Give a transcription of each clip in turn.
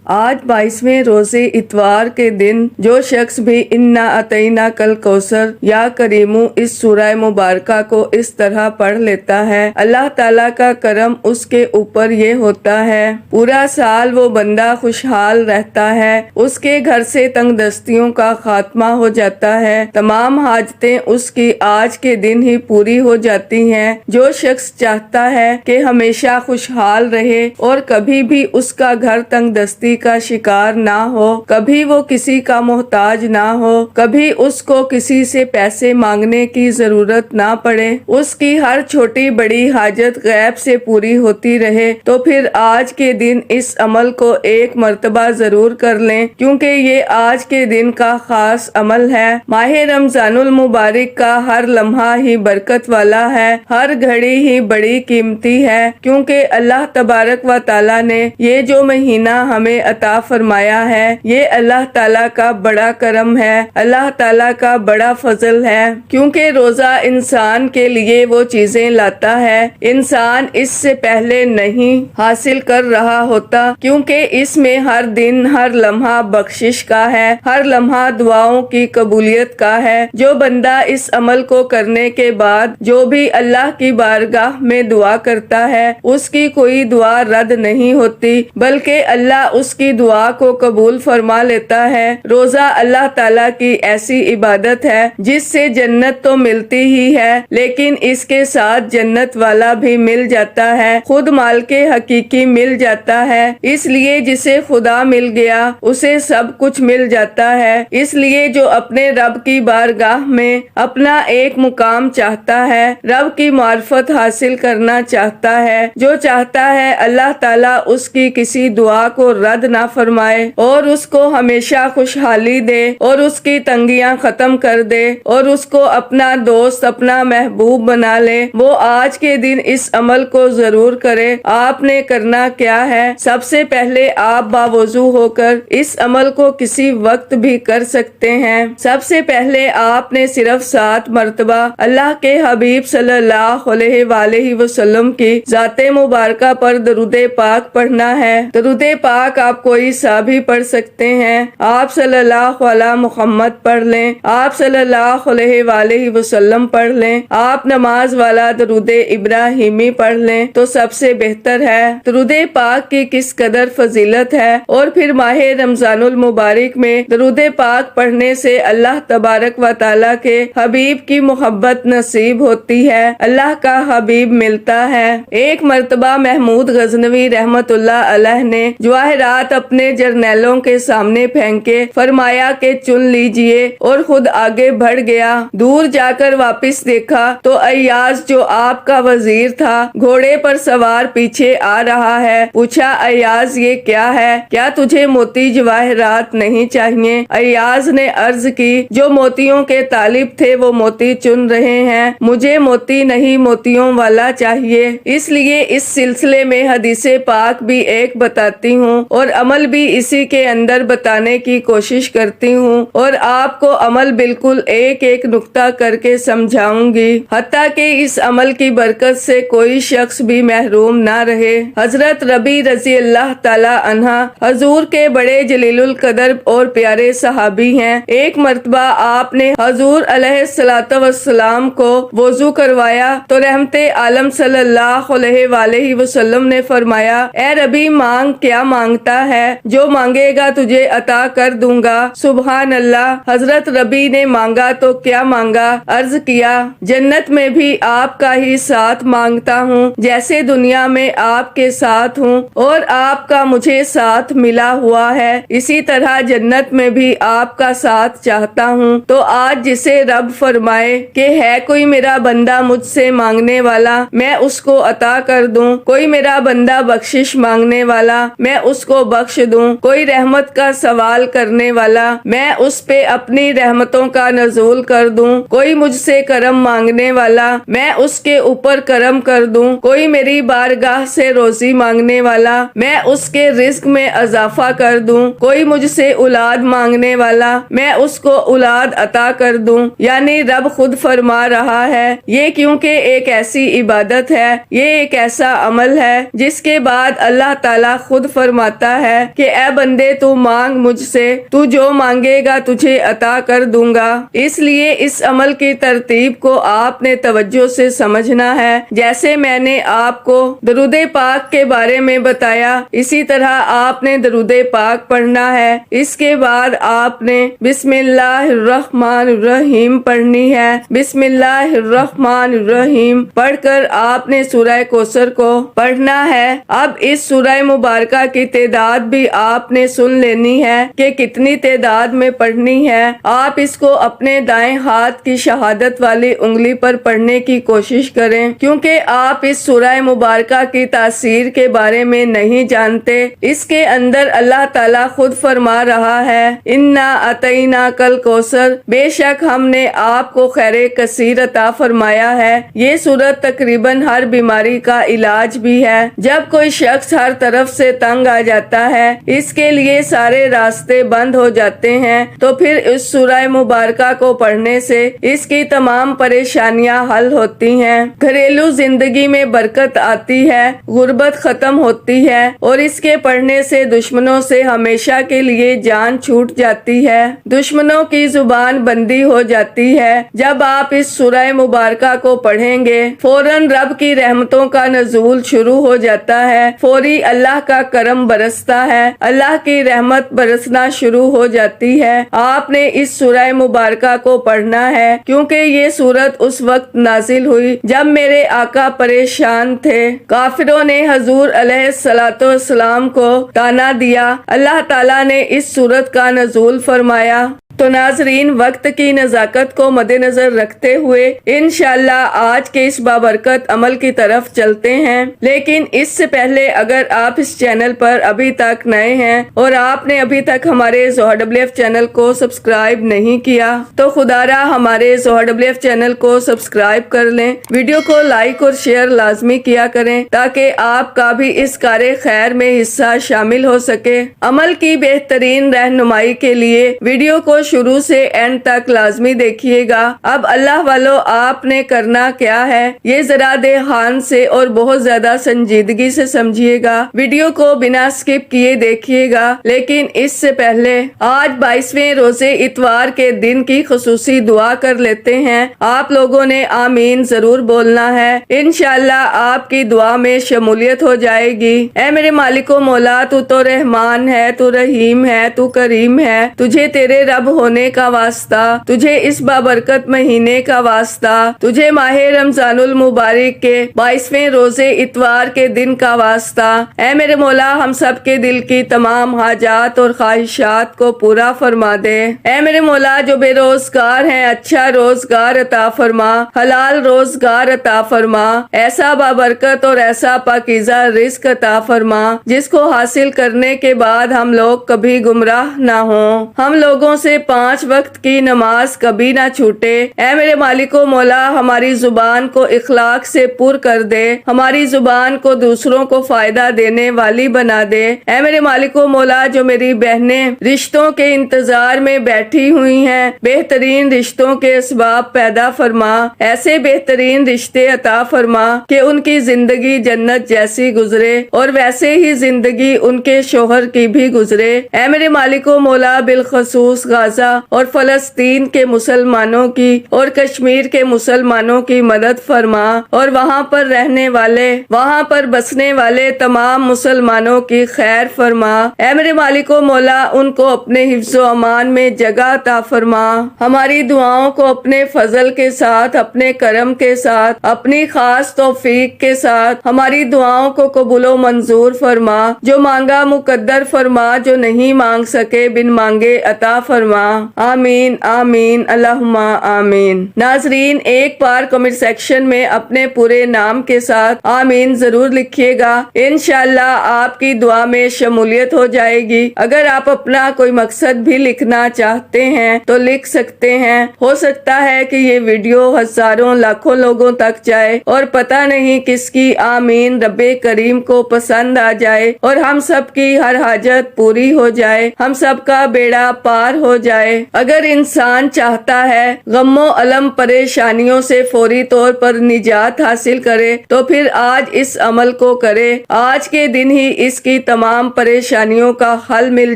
آج 22ویں روزے اتوار کے دن جو شخص بھی انا اعطیناک کل کوثر یا کریمو اس سورہ مبارکہ کو اس طرح پڑھ لیتا ہے، اللہ تعالیٰ کا کرم اس کے اوپر یہ ہوتا ہے پورا سال وہ بندہ خوشحال رہتا ہے، اس کے گھر سے تنگ دستیوں کا خاتمہ ہو جاتا ہے، تمام حاجتیں اس کی آج کے دن ہی پوری ہو جاتی ہیں۔ جو شخص چاہتا ہے کہ ہمیشہ خوشحال رہے اور کبھی بھی اس کا گھر تنگ دستی کا شکار نہ ہو، کبھی وہ کسی کا محتاج نہ ہو، کبھی اس کو کسی سے پیسے مانگنے کی ضرورت نہ پڑے، اس کی ہر چھوٹی بڑی حاجت غیب سے پوری ہوتی رہے، تو پھر آج کے دن اس عمل کو ایک مرتبہ ضرور کر لیں، کیونکہ یہ آج کے دن کا خاص عمل ہے۔ ماہ رمضان المبارک کا ہر لمحہ ہی برکت والا ہے، ہر گھڑی ہی بڑی قیمتی ہے، کیونکہ اللہ تبارک و تعالیٰ نے یہ جو مہینہ ہمیں عطا فرمایا ہے، یہ اللہ تعالیٰ کا بڑا کرم ہے، اللہ تعالیٰ کا بڑا فضل ہے، کیونکہ روزہ انسان کے لیے وہ چیزیں لاتا ہے انسان اس سے پہلے نہیں حاصل کر رہا ہوتا، کیونکہ اس میں ہر دن ہر لمحہ بخشش کا ہے، ہر لمحہ دعاؤں کی قبولیت کا ہے۔ جو بندہ اس عمل کو کرنے کے بعد جو بھی اللہ کی بارگاہ میں دعا کرتا ہے، اس کی کوئی دعا رد نہیں ہوتی، بلکہ اللہ اس کی دعا کو قبول فرما لیتا ہے۔ روزہ اللہ تعالیٰ کی ایسی عبادت ہے جس سے جنت تو ملتی ہی ہے، لیکن اس کے ساتھ جنت والا بھی مل جاتا ہے، خود مالک حقیقی مل جاتا ہے، اس لیے جسے خدا مل گیا اسے سب کچھ مل جاتا ہے۔ اس لیے جو اپنے رب کی بارگاہ میں اپنا ایک مقام چاہتا ہے، رب کی معرفت حاصل کرنا چاہتا ہے، جو چاہتا ہے اللہ تعالیٰ اس کی کسی دعا کو رد نہ فرمائے اور اس کو ہمیشہ خوشحالی دے اور اس کی تنگیاں ختم کر دے اور اس کو اپنا دوست اپنا محبوب بنا لے، وہ آج کے دن اس عمل کو ضرور کرے۔ آپ نے کرنا کیا ہے؟ سب سے پہلے آپ باوضو ہو کر اس عمل کو کسی وقت بھی کر سکتے ہیں۔ سب سے پہلے آپ نے صرف 7 مرتبہ اللہ کے حبیب صلی اللہ علیہ وآلہ وسلم کی ذات مبارکہ پر درود پاک پڑھنا ہے۔ درود پاک آپ کوئی سا بھی پڑھ سکتے ہیں، آپ صلی اللہ علیہ محمد پڑھ لیں، آپ صلی اللہ علیہ وآلہ وسلم پڑھ لیں، آپ نماز والا درود ابراہیمی پڑھ لیں تو سب سے بہتر ہے۔ درود پاک کی کس قدر فضیلت ہے، اور پھر ماہ رمضان المبارک میں درود پاک پڑھنے سے اللہ تبارک و تعالیٰ کے حبیب کی محبت نصیب ہوتی ہے، اللہ کا حبیب ملتا ہے۔ ایک مرتبہ محمود غزنوی رحمت اللہ علیہ نے جواہرات اپنے جرنیلوں کے سامنے پھینکے، فرمایا کہ چن لیجئے، اور خود آگے بڑھ گیا۔ دور جا کر واپس دیکھا تو ایاز جو آپ کا وزیر تھا گھوڑے پر سوار پیچھے آ رہا ہے۔ پوچھا ایاز یہ کیا ہے؟ کیا تجھے موتی جواہرات نہیں چاہیے؟ ایاز نے عرض کی جو موتیوں کے طالب تھے وہ موتی چن رہے ہیں، مجھے موتی نہیں موتیوں والا چاہیے۔ اس لیے اس سلسلے میں حدیث پاک بھی ایک بتاتی ہوں اور عمل بھی اسی کے اندر بتانے کی کوشش کرتی ہوں، اور آپ کو عمل بالکل ایک ایک نقطہ کر کے سمجھاؤں گی، حتیٰ کہ اس عمل کی برکت سے کوئی شخص بھی محروم نہ رہے۔ حضرت ربیع رضی اللہ تعالی عنہ حضور کے بڑے جلیل القدر اور پیارے صحابی ہیں۔ ایک مرتبہ آپ نے حضور علیہ الصلوۃ والسلام کو وضو کروایا تو رحمت عالم صلی اللہ علیہ وآلہ وسلم نے فرمایا اے ربیع مانگ، کیا مانگتا ہے؟ جو مانگے گا تجھے عطا کر دوں گا۔ سبحان اللہ۔ حضرت ربیع نے مانگا تو کیا مانگا؟ عرض کیا جنت میں بھی آپ کا ہی ساتھ مانگتا ہوں، جیسے دنیا میں آپ کے ساتھ ہوں اور آپ کا مجھے ساتھ ملا ہوا ہے، اسی طرح جنت میں بھی آپ کا ساتھ چاہتا ہوں۔ تو آج جسے رب فرمائے کہ ہے کوئی میرا بندہ مجھ سے مانگنے والا، میں اس کو عطا کر دوں، کوئی میرا بندہ بخشش مانگنے والا، میں اس کو بخش دوں، کوئی رحمت کا سوال کرنے والا، میں اس پہ اپنی رحمتوں کا نزول کر دوں، کوئی مجھ سے کرم مانگنے والا، میں اس کے اوپر کرم کر دوں، کوئی میری بارگاہ سے روزی مانگنے والا، میں اس کے رزق میں اضافہ کر دوں، کوئی مجھ سے اولاد مانگنے والا، میں اس کو اولاد عطا کر دوں۔ یعنی رب خود فرما رہا ہے یہ کیونکہ ایک ایسی عبادت ہے، یہ ایک ایسا عمل ہے جس کے بعد اللہ تعالیٰ خود فرماتا فرماتا ہے کہ اے بندے تو مانگ مجھ سے، تو جو مانگے گا تجھے عطا کر دوں گا۔ اس لیے اس عمل کی ترتیب کو آپ نے توجہ سے سمجھنا ہے۔ جیسے میں نے آپ کو درود پاک کے بارے میں بتایا، اسی طرح آپ نے درود پاک پڑھنا ہے۔ اس کے بعد آپ نے بسم اللہ الرحمن الرحیم پڑھنی ہے۔ بسم اللہ الرحمن الرحیم پڑھ کر آپ نے سورہ کوثر کو پڑھنا ہے۔ اب اس سورہ مبارکہ کی تعداد بھی آپ نے سن لینی ہے کہ کتنی تعداد میں پڑھنی ہے۔ آپ اس کو اپنے دائیں ہاتھ کی شہادت والی انگلی پر پڑھنے کی کوشش کریں، کیونکہ آپ اس سورہ مبارکہ کی تاثیر کے بارے میں نہیں جانتے۔ اس کے اندر اللہ تعالیٰ خود فرما رہا ہے، انا اعطیناک الکوثر، بے شک ہم نے آپ کو خیر کثیر عطا فرمایا ہے۔ یہ سورت تقریباً ہر بیماری کا علاج بھی ہے۔ جب کوئی شخص ہر طرف سے تنگ آ جاتا ہے، اس کے لیے سارے راستے بند ہو جاتے ہیں، تو پھر اس سورہ مبارکہ کو پڑھنے سے اس کی تمام پریشانیاں حل ہوتی ہیں، گھریلو زندگی میں برکت آتی ہے، غربت ختم ہوتی ہے، اور اس کے پڑھنے سے دشمنوں سے ہمیشہ کے لیے جان چھوٹ جاتی ہے، دشمنوں کی زبان بندی ہو جاتی ہے۔ جب آپ اس سورہ مبارکہ کو پڑھیں گے، فوراً رب کی رحمتوں کا نزول شروع ہو جاتا ہے، فوری اللہ کا کرم برستا ہے، اللہ کی رحمت برسنا شروع ہو جاتی ہے۔ آپ نے اس سورہ مبارکہ کو پڑھنا ہے، کیونکہ یہ سورت اس وقت نازل ہوئی جب میرے آقا پریشان تھے، کافروں نے حضور علیہ الصلوۃ والسلام کو طعنہ دیا، اللہ تعالیٰ نے اس سورت کا نزول فرمایا۔ تو ناظرین، وقت کی نزاکت کو مد نظر رکھتے ہوئے انشاءاللہ آج کے اس بابرکت عمل کی طرف چلتے ہیں، لیکن اس سے پہلے اگر آپ اس چینل پر ابھی تک نئے ہیں اور آپ نے ابھی تک ہمارے زوہر WF چینل کو سبسکرائب نہیں کیا تو خدا را ہمارے زوہر WF چینل کو سبسکرائب کر لیں، ویڈیو کو لائک اور شیئر لازمی کیا کریں تاکہ آپ کا بھی اس کار خیر میں حصہ شامل ہو سکے۔ عمل کی بہترین رہنمائی کے لیے ویڈیو کو شروع سے اینڈ تک لازمی دیکھیے گا۔ اب اللہ والو، آپ نے کرنا کیا ہے، یہ ذرا دھیان سے اور بہت زیادہ سنجیدگی سے سمجھیے گا، ویڈیو کو بنا سکپ کیے دیکھیے گا۔ لیکن اس سے پہلے آج 22ویں روزے اتوار کے دن کی خصوصی دعا کر لیتے ہیں۔ آپ لوگوں نے آمین ضرور بولنا ہے، انشاءاللہ آپ کی دعا میں شمولیت ہو جائے گی۔ اے میرے مالک و مولا، تو رحمان ہے، تو رحیم ہے، تو کریم ہے، تجھے تیرے رب ہونے کا واسطہ، تجھے اس بابرکت مہینے کا واسطہ، تجھے ماہ رمضان المبارک کے 22ویں روزے اتوار کے دن کا واسطہ۔ اے میرے مولا، ہم سب کے دل کی تمام حاجات اور خواہشات کو پورا فرما دے۔ اے میرے مولا، جو بے روزگار ہیں اچھا روزگار عطا فرما، حلال روزگار عطا فرما، ایسا بابرکت اور ایسا پاکیزہ رزق عطا فرما جس کو حاصل کرنے کے بعد ہم لوگ کبھی گمراہ نہ ہوں، ہم لوگوں سے 5 وقت کی نماز کبھی نہ چھوٹے۔ اے میرے مالک و مولا، ہماری زبان کو اخلاق سے پر کر دے، ہماری زبان کو دوسروں کو فائدہ دینے والی بنا دے۔ اے میرے مالک و مولا، جو میری بہنیں رشتوں کے انتظار میں بیٹھی ہوئی ہیں، بہترین رشتوں کے اسباب پیدا فرما، ایسے بہترین رشتے عطا فرما کہ ان کی زندگی جنت جیسی گزرے اور ویسے ہی زندگی ان کے شوہر کی بھی گزرے۔ اے میرے مالک و مولا، بالخصوص غزہ اور فلسطین کے مسلمانوں کی اور کشمیر کے مسلمانوں کی مدد فرما، اور وہاں پر رہنے والے، وہاں پر بسنے والے تمام مسلمانوں کی خیر فرما۔ اے میرے مالک و مولا، ان کو اپنے حفظ و امان میں جگہ عطا فرما، ہماری دعاؤں کو اپنے فضل کے ساتھ، اپنے کرم کے ساتھ، اپنی خاص توفیق کے ساتھ ہماری دعاؤں کو قبول و منظور فرما، جو مانگا مقدر فرما، جو نہیں مانگ سکے بن مانگے عطا فرما۔ آمین آمین اللہم آمین۔ ناظرین، ایک بار کمنٹ سیکشن میں اپنے پورے نام کے ساتھ آمین ضرور لکھیے گا، انشاءاللہ آپ کی دعا میں شمولیت ہو جائے گی۔ اگر آپ اپنا کوئی مقصد بھی لکھنا چاہتے ہیں تو لکھ سکتے ہیں، ہو سکتا ہے کہ یہ ویڈیو ہزاروں لاکھوں لوگوں تک جائے اور پتہ نہیں کس کی آمین رب کریم کو پسند آ جائے اور ہم سب کی ہر حاجت پوری ہو جائے، ہم سب کا بیڑا پار ہو جائے۔ اگر انسان چاہتا ہے غم و الم پریشانیوں سے فوری طور پر نجات حاصل کرے تو پھر آج اس عمل کو کرے، آج کے دن ہی اس کی تمام پریشانیوں کا حل مل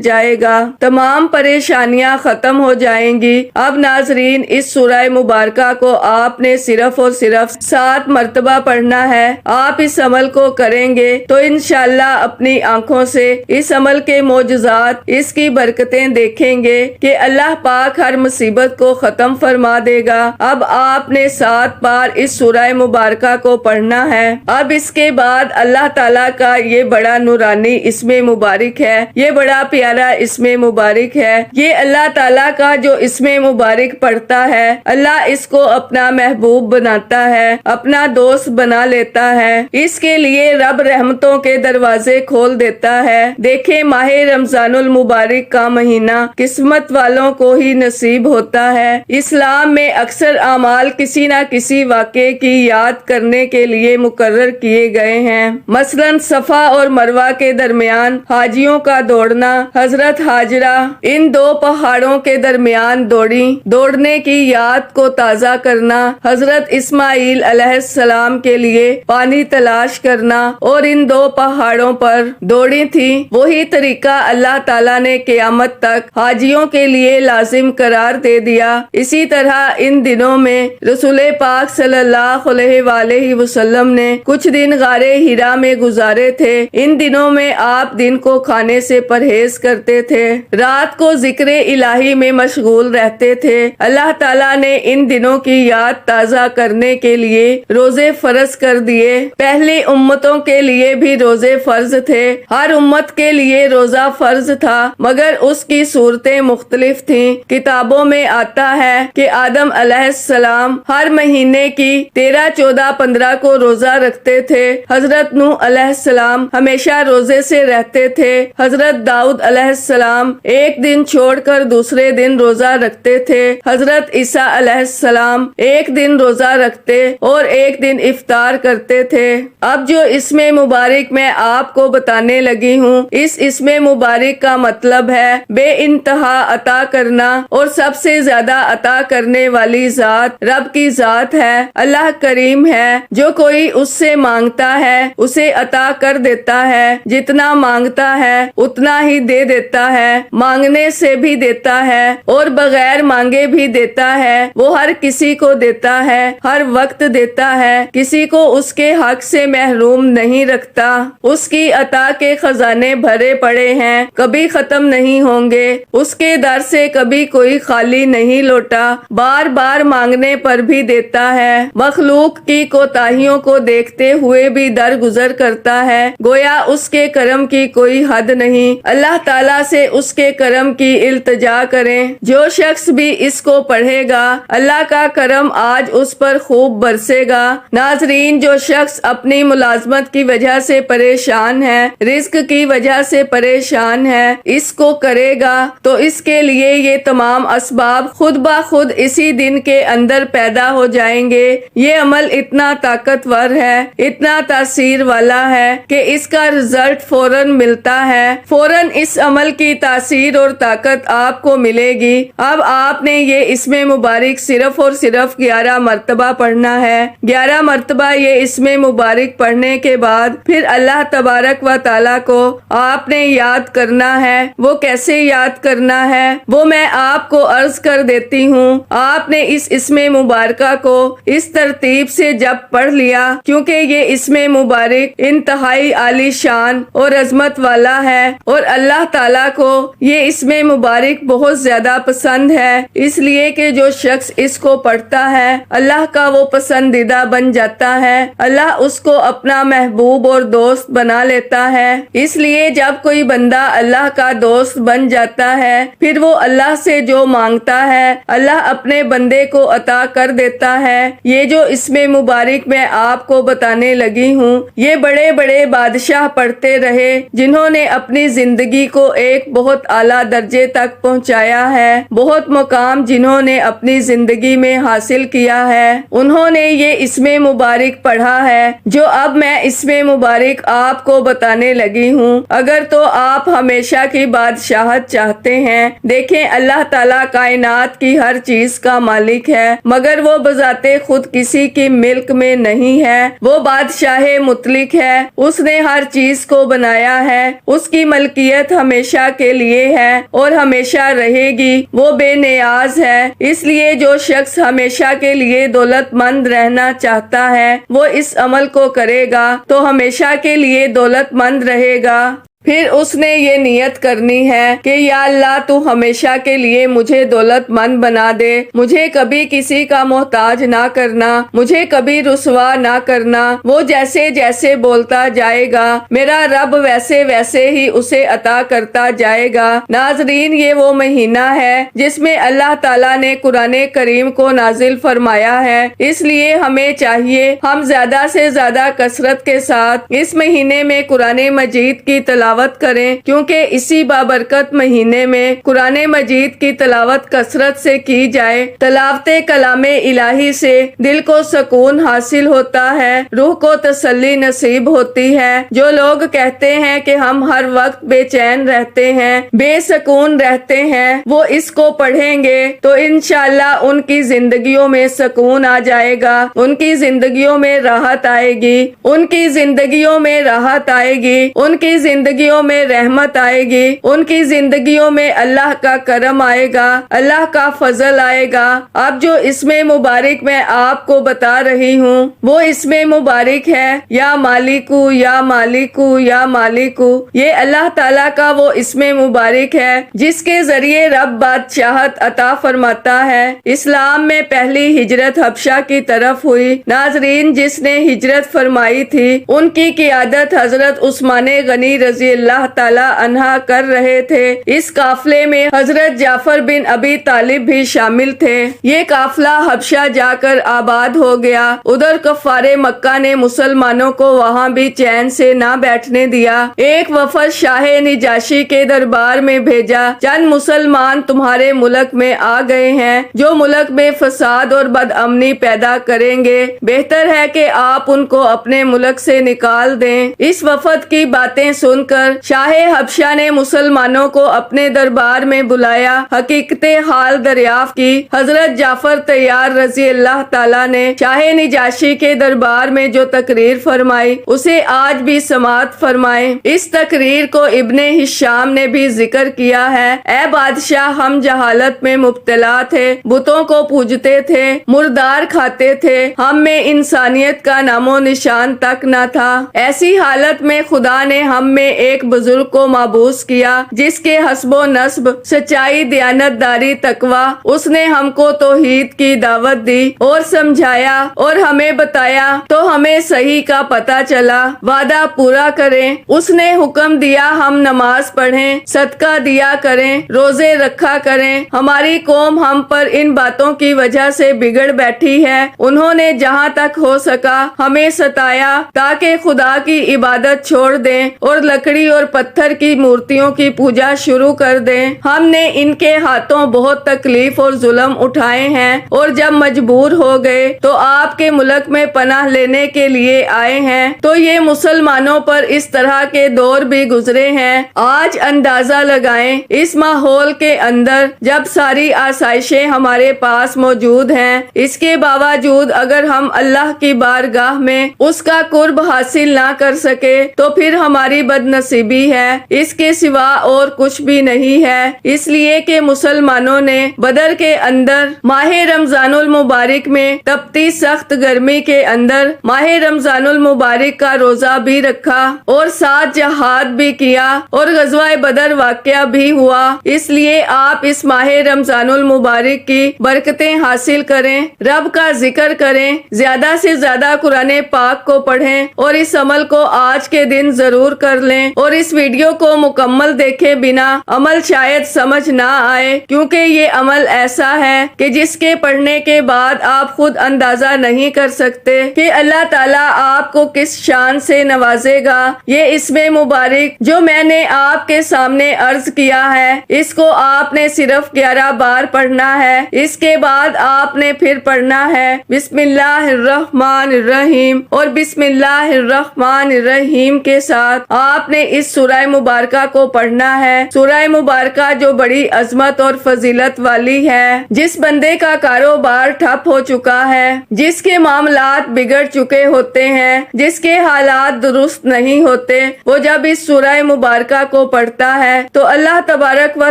جائے گا، تمام پریشانیاں ختم ہو جائیں گی۔ اب ناظرین، اس سورہ مبارکہ کو آپ نے صرف اور صرف 7 مرتبہ پڑھنا ہے۔ آپ اس عمل کو کریں گے تو انشاءاللہ اپنی آنکھوں سے اس عمل کے معجزات، اس کی برکتیں دیکھیں گے کہ اللہ پاک ہر مصیبت کو ختم فرما دے گا۔ اب آپ نے 7 بار اس سورہ مبارکہ کو پڑھنا ہے۔ اب اس کے بعد اللہ تعالیٰ کا یہ بڑا نورانی اسم مبارک ہے، یہ بڑا پیارا اسم مبارک ہے۔ یہ اللہ تعالیٰ کا جو اسم مبارک پڑھتا ہے، اللہ اس کو اپنا محبوب بناتا ہے، اپنا دوست بنا لیتا ہے، اس کے لیے رب رحمتوں کے دروازے کھول دیتا ہے۔ دیکھیں، ماہ رمضان المبارک کا مہینہ قسمت والوں کو ہی نصیب ہوتا ہے۔ اسلام میں اکثر اعمال کسی نہ کسی واقعے کی یاد کرنے کے لیے مقرر کیے گئے ہیں۔ مثلاً صفا اور مروہ کے درمیان حاجیوں کا دوڑنا، حضرت ہاجرہ ان 2 پہاڑوں کے درمیان دوڑنے کی یاد کو تازہ کرنا، حضرت اسماعیل علیہ السلام کے لیے پانی تلاش کرنا اور ان 2 پہاڑوں پر دوڑی تھی، وہی طریقہ اللہ تعالیٰ نے قیامت تک حاجیوں کے لیے لازم قرار دے دیا۔ اسی طرح ان دنوں میں رسول پاک صلی اللہ علیہ وآلہ وسلم نے کچھ دن غار ہرا میں گزارے تھے۔ ان دنوں میں آپ دن کو کھانے سے پرہیز کرتے تھے، رات کو ذکر الہی میں مشغول رہتے تھے۔ اللہ تعالیٰ نے ان دنوں کی یاد تازہ کرنے کے لیے روزے فرض کر دیے۔ پہلی امتوں کے لیے بھی روزے فرض تھے، ہر امت کے لیے روزہ فرض تھا، مگر اس کی صورتیں مختلف تھیں۔ کتابوں میں آتا ہے کہ آدم علیہ السلام ہر مہینے کی 13، 14، 15 کو روزہ رکھتے تھے۔ حضرت نوح علیہ السلام ہمیشہ روزے سے رہتے تھے۔ حضرت داؤد علیہ السلام ایک دن چھوڑ کر دوسرے دن روزہ رکھتے تھے۔ حضرت عیسیٰ علیہ السلام ایک دن روزہ رکھتے اور ایک دن افطار کرتے تھے۔ اب جو اسم مبارک میں آپ کو بتانے لگی ہوں، اس اسم مبارک کا مطلب ہے بے انتہا عطا کرنا، اور سب سے زیادہ عطا کرنے والی ذات رب کی ذات ہے۔ اللہ کریم ہے، جو کوئی اس سے مانگتا ہے اسے عطا کر دیتا ہے، جتنا مانگتا ہے اتنا ہی دے دیتا ہے، مانگنے سے بھی دیتا ہے اور بغیر مانگے بھی دیتا ہے۔ وہ ہر کسی کو دیتا ہے، ہر وقت دیتا ہے، کسی کو اس کے حق سے محروم نہیں رکھتا۔ اس کی عطا کے خزانے بھرے پڑے ہیں، کبھی ختم نہیں ہوں گے۔ اس کے در سے کبھی کوئی خالی نہیں لوٹا، بار بار مانگنے پر بھی دیتا ہے، مخلوق کی کوتاہیوں کو دیکھتے ہوئے بھی درگزر کرتا ہے، گویا اس کے کرم کی کوئی حد نہیں۔ اللہ تعالیٰ سے اس کے کرم کی التجا کریں۔ جو شخص بھی اس کو پڑھے گا، اللہ کا کرم آج اس پر خوب برسے گا۔ ناظرین، جو شخص اپنی ملازمت کی وجہ سے پریشان ہے، رزق کی وجہ سے پریشان ہے، اس کو کرے گا تو اس کے لیے یہ تمام اسباب خود بخود اسی دن کے اندر پیدا ہو جائیں گے۔ یہ عمل اتنا طاقتور ہے، اتنا تاثیر والا ہے کہ اس کا رزلٹ فوراً ملتا ہے، فوراً اس عمل کی تاثیر اور طاقت آپ کو ملے گی۔ اب آپ نے یہ اسم مبارک صرف اور صرف 11 مرتبہ پڑھنا ہے۔ 11 مرتبہ یہ اسم مبارک پڑھنے کے بعد پھر اللہ تبارک و تعالیٰ کو آپ نے یاد کرنا ہے۔ وہ کیسے یاد کرنا ہے وہ میں آپ کو عرض کر دیتی ہوں۔ آپ نے اس اسم مبارکہ کو اس ترتیب سے جب پڑھ لیا، کیونکہ یہ اسم مبارک انتہائی عالی شان اور عظمت والا ہے اور اللہ تعالیٰ کو یہ اسم مبارک بہت زیادہ پسند ہے، اس لیے کہ جو شخص اس کو پڑھتا ہے اللہ کا وہ پسندیدہ بن جاتا ہے، اللہ اس کو اپنا محبوب اور دوست بنا لیتا ہے۔ اس لیے جب کوئی بندہ اللہ کا دوست بن جاتا ہے، پھر وہ اللہ سے جو مانگتا ہے اللہ اپنے بندے کو عطا کر دیتا ہے۔ یہ جو اسم مبارک میں آپ کو بتانے لگی ہوں، یہ بڑے بڑے بادشاہ پڑھتے رہے جنہوں نے اپنی زندگی کو ایک بہت اعلیٰ درجے تک پہنچایا ہے، بہت مقام جنہوں نے اپنی زندگی میں حاصل کیا ہے، انہوں نے یہ اسم مبارک پڑھا ہے جو اب میں اسم مبارک آپ کو بتانے لگی ہوں۔ اگر تو آپ ہمیشہ کی بادشاہت چاہتے ہیں، دیکھیں دیکھیں اللہ تعالیٰ کائنات کی ہر چیز کا مالک ہے، مگر وہ بذات خود کسی کی ملک میں نہیں ہے۔ وہ بادشاہ مطلق ہے، اس نے ہر چیز کو بنایا ہے، اس کی ملکیت ہمیشہ کے لیے ہے اور ہمیشہ رہے گی، وہ بے نیاز ہے۔ اس لیے جو شخص ہمیشہ کے لیے دولت مند رہنا چاہتا ہے وہ اس عمل کو کرے گا تو ہمیشہ کے لیے دولت مند رہے گا۔ پھر اس نے یہ نیت کرنی ہے کہ یا اللہ تو ہمیشہ کے لیے مجھے دولت مند بنا دے، مجھے کبھی کسی کا محتاج نہ کرنا، مجھے کبھی رسوا نہ کرنا۔ وہ جیسے جیسے بولتا جائے گا میرا رب ویسے ویسے ہی اسے عطا کرتا جائے گا۔ ناظرین، یہ وہ مہینہ ہے جس میں اللہ تعالیٰ نے قرآن کریم کو نازل فرمایا ہے، اس لیے ہمیں چاہیے ہم زیادہ سے زیادہ کثرت کے ساتھ اس مہینے میں قرآن مجید کی تلاوت کریں، کیونکہ اسی بابرکت مہینے میں قرآن مجید کی تلاوت کثرت سے کی جائے۔ تلاوت کلام الہی سے دل کو سکون حاصل ہوتا ہے، روح کو تسلی نصیب ہوتی ہے۔ جو لوگ کہتے ہیں کہ ہم ہر وقت بے چین رہتے ہیں، بے سکون رہتے ہیں، وہ اس کو پڑھیں گے تو انشاءاللہ ان کی زندگیوں میں سکون آ جائے گا، ان کی زندگیوں میں راحت آئے گی، ان کی زندگیوں میں راحت آئے گی، ان کی زندگیوں میں رحمت آئے گی، ان کی زندگیوں میں اللہ کا کرم آئے گا، اللہ کا فضل آئے گا۔ اب جو اسم مبارک میں آپ کو بتا رہی ہوں وہ اسم مبارک ہے یا مالکو یا مالکو یا مالکو۔ یہ اللہ تعالیٰ کا وہ اسم مبارک ہے جس کے ذریعے رب بادشاہت عطا فرماتا ہے۔ اسلام میں پہلی ہجرت حبشہ کی طرف ہوئی۔ ناظرین، جس نے ہجرت فرمائی تھی ان کی قیادت حضرت عثمان غنی رضی اللہ تعالیٰ عنہ کر رہے تھے۔ اس قافلے میں حضرت جعفر بن ابی طالب بھی شامل تھے۔ یہ قافلہ حبشہ جا کر آباد ہو گیا۔ ادھر کفار مکہ نے مسلمانوں کو وہاں بھی چین سے نہ بیٹھنے دیا۔ ایک وفد شاہ نجاشی کے دربار میں بھیجا، چند مسلمان تمہارے ملک میں آ گئے ہیں جو ملک میں فساد اور بد امنی پیدا کریں گے، بہتر ہے کہ آپ ان کو اپنے ملک سے نکال دیں۔ اس وفد کی باتیں سن کر شاہ حبشہ نے مسلمانوں کو اپنے دربار میں بلایا، حقیقت حال دریافت کی۔ حضرت جعفر طیار رضی اللہ تعالیٰ نے شاہ نجاشی کے دربار میں جو تقریر فرمائی اسے آج بھی سماعت فرمائیں۔ اس تقریر کو ابن ہشام نے بھی ذکر کیا ہے۔ اے بادشاہ، ہم جہالت میں مبتلا تھے، بتوں کو پوجتے تھے، مردار کھاتے تھے، ہم میں انسانیت کا نام و نشان تک نہ تھا۔ ایسی حالت میں خدا نے ہم میں ایک بزرگ کو مابعوث کیا جس کے حسب و نسب سچائی، دیانت داری، تقویٰ۔ اس نے ہم کو توحید کی دعوت دی اور سمجھایا اور ہمیں بتایا تو ہمیں صحیح کا پتہ چلا۔ وعدہ پورا کریں۔ اس نے حکم دیا ہم نماز پڑھیں، صدقہ دیا کریں، روزے رکھا کریں۔ ہماری قوم ہم پر ان باتوں کی وجہ سے بگڑ بیٹھی ہے۔ انہوں نے جہاں تک ہو سکا ہمیں ستایا تاکہ خدا کی عبادت چھوڑ دیں اور لکڑی اور پتھر کی مورتیوں کی پوجا شروع کر دیں۔ ہم نے ان کے ہاتھوں بہت تکلیف اور ظلم اٹھائے ہیں اور جب مجبور ہو گئے تو آپ کے ملک میں پناہ لینے کے لیے آئے ہیں۔ تو یہ مسلمانوں پر اس طرح کے دور بھی گزرے ہیں۔ آج اندازہ لگائیں اس ماحول کے اندر جب ساری آسائشیں ہمارے پاس موجود ہیں، اس کے باوجود اگر ہم اللہ کی بارگاہ میں اس کا قرب حاصل نہ کر سکے تو پھر ہماری بد نصیبی ہے، اس کے سوا اور کچھ بھی نہیں ہے۔ اس لیے کہ مسلمانوں نے بدر کے اندر ماہ رمضان المبارک میں تپتی سخت گرمی کے اندر ماہ رمضان المبارک کا روزہ بھی رکھا اور ساتھ جہاد بھی کیا اور غزوہ بدر واقعہ بھی ہوا۔ اس لیے آپ اس ماہ رمضان المبارک کی برکتیں حاصل کریں، رب کا ذکر کریں، زیادہ سے زیادہ قرآن پاک کو پڑھیں اور اس عمل کو آج کے دن ضرور کر لیں اور اس ویڈیو کو مکمل دیکھے بنا عمل شاید سمجھ نہ آئے، کیونکہ یہ عمل ایسا ہے کہ جس کے پڑھنے کے بعد آپ خود اندازہ نہیں کر سکتے کہ اللہ تعالیٰ آپ کو کس شان سے نوازے گا۔ یہ اسم مبارک جو میں نے آپ کے سامنے عرض کیا ہے اس کو آپ نے صرف 11 بار پڑھنا ہے۔ اس کے بعد آپ نے پھر پڑھنا ہے بسم اللہ الرحمن الرحیم، اور بسم اللہ الرحمن الرحیم کے ساتھ آپ نے اس سورہ مبارکہ کو پڑھنا ہے۔ سورہ مبارکہ جو بڑی عظمت اور فضیلت والی ہے، جس بندے کا کاروبار ٹھپ ہو چکا ہے، جس کے معاملات بگڑ چکے ہوتے ہیں، جس کے حالات درست نہیں ہوتے، وہ جب اس سورہ مبارکہ کو پڑھتا ہے تو اللہ تبارک و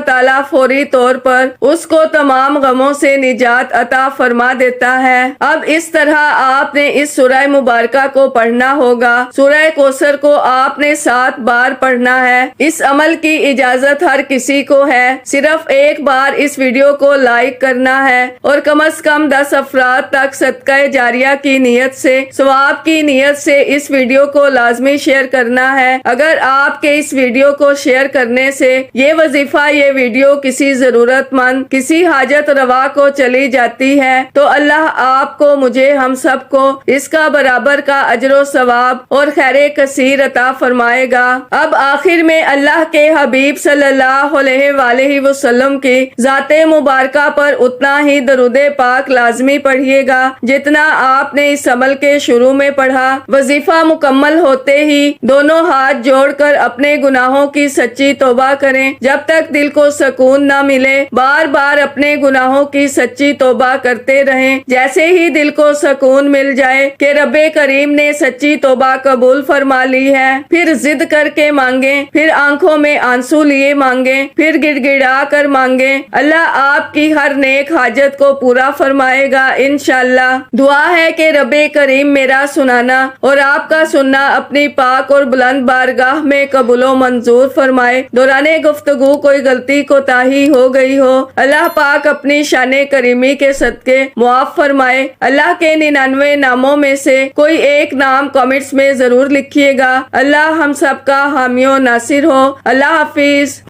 تعالیٰ فوری طور پر اس کو تمام غموں سے نجات عطا فرما دیتا ہے۔ اب اس طرح آپ نے اس سورہ مبارکہ کو پڑھنا ہوگا۔ سورہ کوثر کو آپ نے 7 بار پڑھنا ہے۔ اس عمل کی اجازت ہر کسی کو ہے، صرف ایک بار اس ویڈیو کو لائک کرنا ہے اور کم از کم 10 افراد تک صدقہ جاریہ کی نیت سے، ثواب کی نیت سے اس ویڈیو کو لازمی شیئر کرنا ہے۔ اگر آپ کے اس ویڈیو کو شیئر کرنے سے یہ وظیفہ، یہ ویڈیو کسی ضرورت مند، کسی حاجت روا کو چلی جاتی ہے تو اللہ آپ کو، مجھے، ہم سب کو اس کا برابر کا اجر و ثواب اور خیر کثیر عطا فرمائے گا۔ اب آخر میں اللہ کے حبیب صلی اللہ علیہ وآلہ وسلم کی ذات مبارکہ پر اتنا ہی درود پاک لازمی پڑھیے گا جتنا آپ نے اس عمل کے شروع میں پڑھا۔ وظیفہ مکمل ہوتے ہی دونوں ہاتھ جوڑ کر اپنے گناہوں کی سچی توبہ کریں۔ جب تک دل کو سکون نہ ملے بار بار اپنے گناہوں کی سچی توبہ کرتے رہیں۔ جیسے ہی دل کو سکون مل جائے کہ رب کریم نے سچی توبہ قبول فرما لی ہے، پھر ضد کر کے مانگیں، پھر آنکھوں میں آنسو لیے مانگیں، پھر گڑ گڑا کر مانگیں۔ اللہ آپ کی ہر نیک حاجت کو پورا فرمائے گا انشاءاللہ۔ دعا ہے کہ رب کریم میرا سنانا اور آپ کا سننا اپنی پاک اور بلند بارگاہ میں قبول و منظور فرمائے۔ دوران گفتگو کوئی غلطی کوتاہی ہو گئی ہو، اللہ پاک اپنی شان کریمی کے صدقے معاف فرمائے۔ اللہ کے 99 ناموں میں سے کوئی ایک نام کمنٹس میں ضرور لکھیے گا۔ اللہ ہم سب کا حامی و ناصر ہو۔ اللہ حافظ۔